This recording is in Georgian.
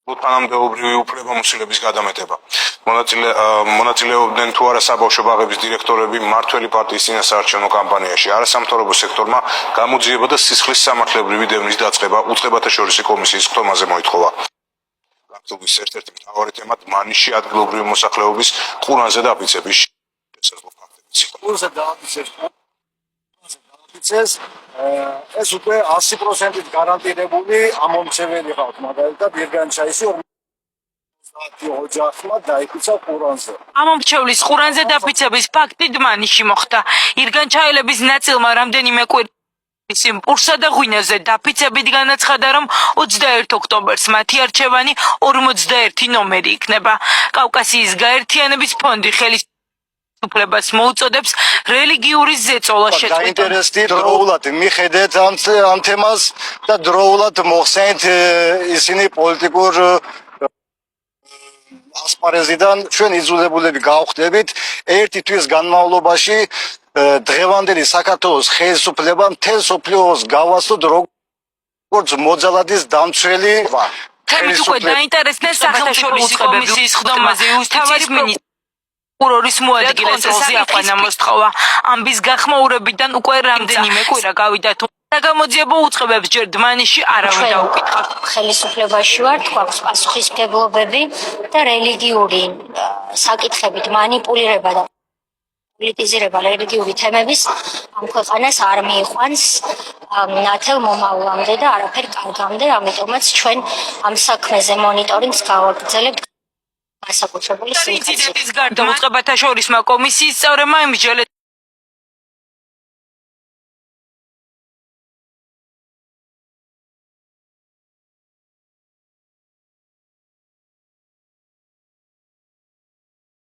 თანამდებობრივი უფლებამოსილების გადამეტება. მონაწილეობდნენ თუ არა საბავშვო ბაღების დირექტორები მმართველი პარტიის წინასაარჩევნო კამპანიაში. არასამთავრობო სექტორმა გამოძიება და სისხლის სამართლებრივი დევნის დაწყება უწყებათა შორისი კომისიის ხტომაზე მოითხოვა. გაქტობის ერთ-ერთი მთავარი თემა მანიში ადგილობრივი მოსახლეობის ყურანზე დაფიცების შესაძლო ფაქტებიც იყო. ყურანზე დაფიცეს ეს უკვე 100%-ით გარანტირებული ამომრჩეველი ხალხ, მაგალითად ირგანჩაისი 50 ოჯახმა დაიფიცა ყურანზე. ამომრჩევლის ყურანზე დაფიცების ფაქტი დმანიში მოხდა. ირგანჩაელების ნაწილმა რამდენიმე კვირის იმპულსსა და ღვინოზე დაფიცებით განაცხადა, რომ 21 ოქტომბერს მათი არჩევანი 41 ნომერი იქნება. კავკასიის გაერთიანების ფონდი ხელისუფლებას მოუწოდებს რელიგიური ზეწოლა შეწყვეტა. გაინტერესდით დროულად მიხედეთ ამ თემას და დროულად მოხსენთ ისინი პოლიტიკურ ასპარეზიდან ჩვენ იძულებულები გავხდებით ერთი თვის განმავლობაში დღევანდელი საქართველოს ხელისუფლება მთელ სოფლიოს გავასწოთ როგორც მოძალადის დამცველი თემით უკვე დაინტერესდნენ სახელმწიფო კომისიის ხდომაზე უსტიციის პროკურორის მოადგილეს ოზიაფანა მოსთხოვა. ამბის გახმაურებიდან უკვე რამდენიმე კვირა გავიდა, თუმცა გამოძიებო უწყებებს ჯერ დმანიში არავინ დაუკითხა. ხელისუფლებაში ვართ, გვაქვს პასუხისმგებლობები და რელიგიური საკითხებით манипуლირება და პოლიტიზირება რელიგიური თემების ამ ქვეყანას არ მიიყვანს ნათელ მომავლამდე და არაფერ კარგამდე, ამიტომაც ჩვენ ამ საქმეზე მონიტორინგს გავაგრძელებთ. განსაკუთრებული ინციდენტის გარდა უწყებათა შორისმა კომისიის წევრებმა იმსჯელეს